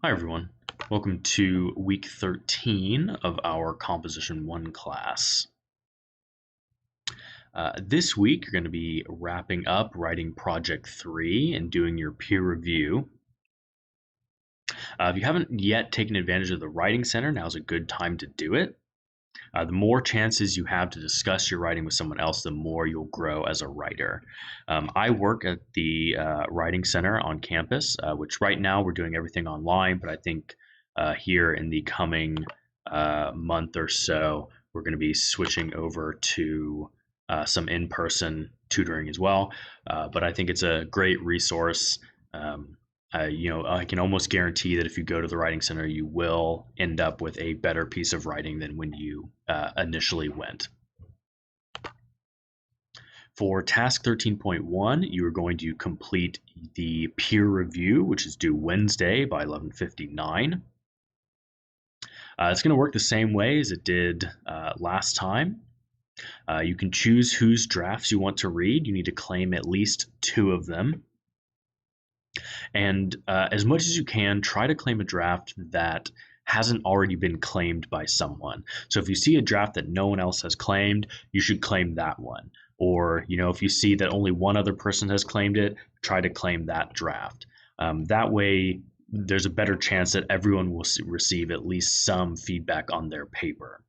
Hi everyone, welcome to week 13 of our Composition 1 class. This week you're going to be wrapping up writing Project 3 and doing your peer review. If you haven't yet taken advantage of the Writing Center, now's a good time to do it. The more chances you have to discuss your writing with someone else, the more you'll grow as a writer. I work at the Writing Center on campus, which right now we're doing everything online, but I think here in the coming month or so, we're going to be switching over to some in-person tutoring as well. But I think it's a great resource. Um, I can almost guarantee that if you go to the writing center, you will end up with a better piece of writing than when you initially went. For task 13.1, you are going to complete the peer review, which is due Wednesday by 11:59. It's going to work the same way as it did last time. You can choose whose drafts you want to read. You need to claim at least 2 of them. And as much as you can, try to claim a draft that hasn't already been claimed by someone. So if you see a draft that no one else has claimed, you should claim that one. Or, if you see that only one other person has claimed it, try to claim that draft. That way, there's a better chance that everyone will receive at least some feedback on their paper.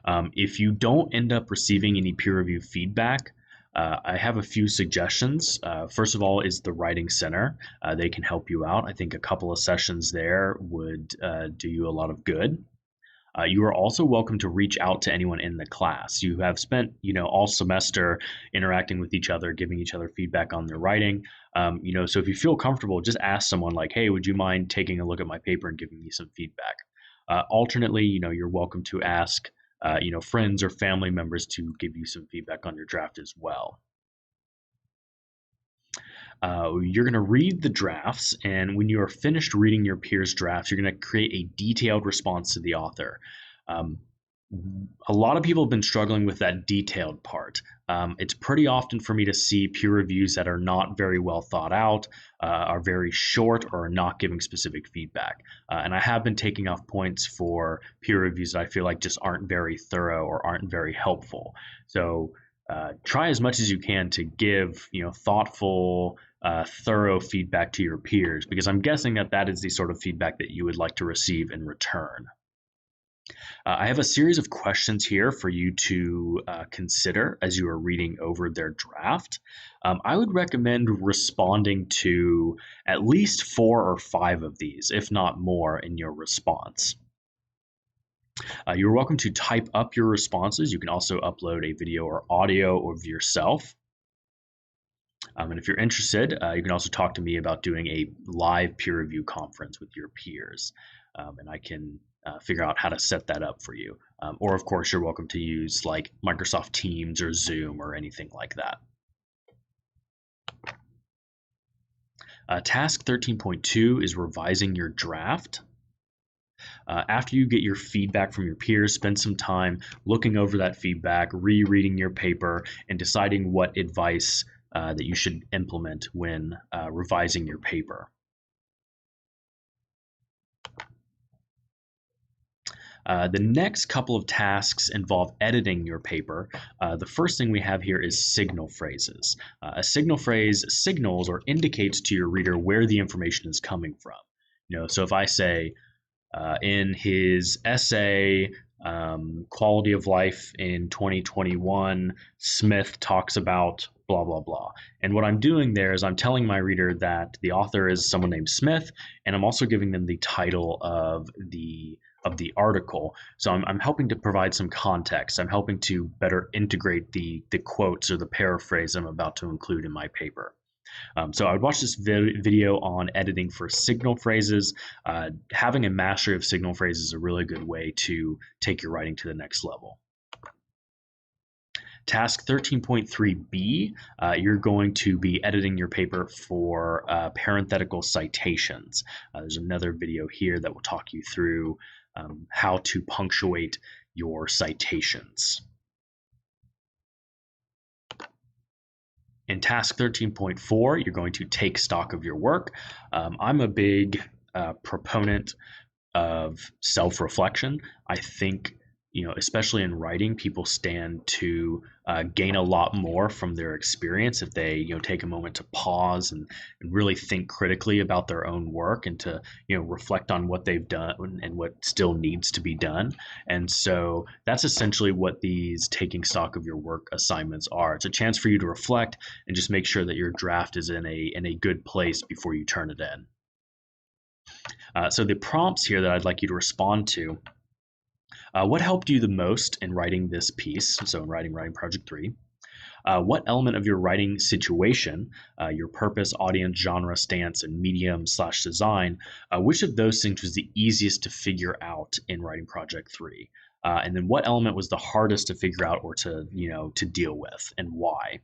If you don't end up receiving any peer review feedback, I have a few suggestions. First of all, is the Writing Center. They can help you out. I think a couple of sessions there would do you a lot of good. You are also welcome to reach out to anyone in the class. You have spent, all semester interacting with each other, giving each other feedback on their writing. So if you feel comfortable, just ask someone like, "Hey, would you mind taking a look at my paper and giving me some feedback?" Alternately, you're welcome to ask friends or family members to give you some feedback on your draft as well. You're going to read the drafts, and when you are finished reading your peers' drafts, you're going to create a detailed response to the author. Um, a lot of people have been struggling with that detailed part. It's pretty often for me to see peer reviews that are not very well thought out, are very short, or are not giving specific feedback. And I have been taking off points for peer reviews that I feel like just aren't very thorough or aren't very helpful. So try as much as you can to give thoughtful, thorough feedback to your peers, because I'm guessing that that is the sort of feedback that you would like to receive in return. I have a series of questions here for you to consider as you are reading over their draft. I would recommend responding to at least 4 or 5 of these, if not more, in your response. You're welcome to type up your responses. You can also upload a video or audio of yourself. And if you're interested, you can also talk to me about doing a live peer review conference with your peers. And I can figure out how to set that up for you. Or, of course, you're welcome to use like Microsoft Teams or Zoom or anything like that. Task 13.2 is revising your draft. After you get your feedback from your peers, spend some time looking over that feedback, rereading your paper, and deciding what advice that you should implement when revising your paper. The next couple of tasks involve editing your paper. The first thing we have here is signal phrases. A signal phrase signals or indicates to your reader where the information is coming from. So if I say, in his essay, Quality of Life in 2021, Smith talks about blah, blah, blah. And what I'm doing there is I'm telling my reader that the author is someone named Smith, and I'm also giving them the title of the article. So I'm helping to provide some context. I'm helping to better integrate the quotes or the paraphrase I'm about to include in my paper. So I would watch this video on editing for signal phrases. Having a mastery of signal phrases is a really good way to take your writing to the next level. Task 13.3b, you're going to be editing your paper for parenthetical citations. There's another video here that will talk you through how to punctuate your citations. In task 13.4, you're going to take stock of your work. I'm a big proponent of self-reflection. I think, especially in writing, people stand to gain a lot more from their experience if they, take a moment to pause and really think critically about their own work and to, reflect on what they've done and what still needs to be done. And so that's essentially what these taking stock of your work assignments are. It's a chance for you to reflect and just make sure that your draft is in a good place before you turn it in. So the prompts here that I'd like you to respond to: what helped you the most in writing this piece? So in writing project 3. What element of your writing situation, your purpose, audience, genre, stance, and medium slash design, which of those things was the easiest to figure out in writing project 3? And then what element was the hardest to figure out or to deal with, and why?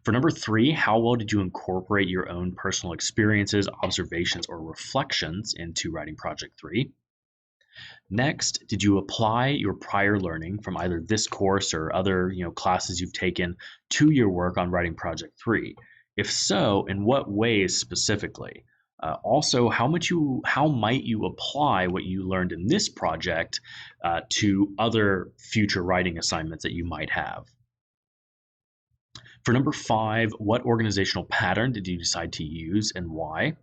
For number 3, how well did you incorporate your own personal experiences, observations, or reflections into writing project 3? Next, did you apply your prior learning from either this course or other, classes you've taken to your work on writing project 3? If so, in what ways specifically? Also, how might you apply what you learned in this project to other future writing assignments that you might have? For number 5, what organizational pattern did you decide to use and why?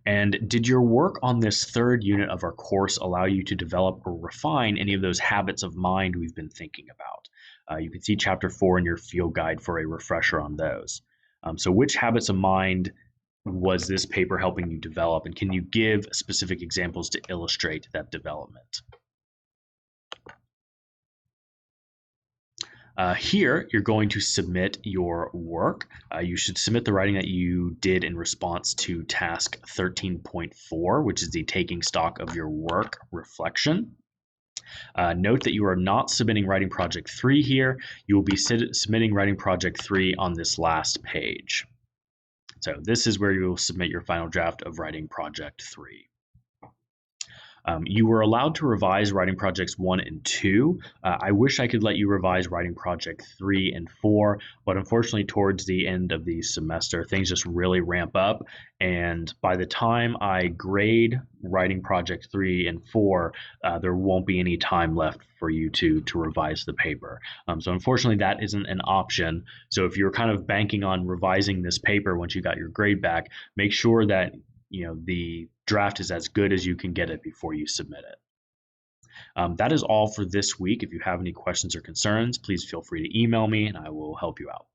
And did your work on this third unit of our course allow you to develop or refine any of those habits of mind we've been thinking about? You can see chapter 4 in your field guide for a refresher on those. So which habits of mind was this paper helping you develop? And can you give specific examples to illustrate that development? Here, you're going to submit your work. You should submit the writing that you did in response to task 13.4, which is the taking stock of your work reflection. Note that you are not submitting writing project 3 here. You will be submitting writing project 3 on this last page. So this is where you will submit your final draft of writing project 3. You were allowed to revise writing projects 1 and 2. I wish I could let you revise writing project 3 and 4, but unfortunately towards the end of the semester, things just really ramp up. And by the time I grade writing project 3 and 4, there won't be any time left for you to revise the paper. So unfortunately, that isn't an option. So if you're kind of banking on revising this paper once you got your grade back, make sure that the draft is as good as you can get it before you submit it. That is all for this week. If you have any questions or concerns, please feel free to email me and I will help you out.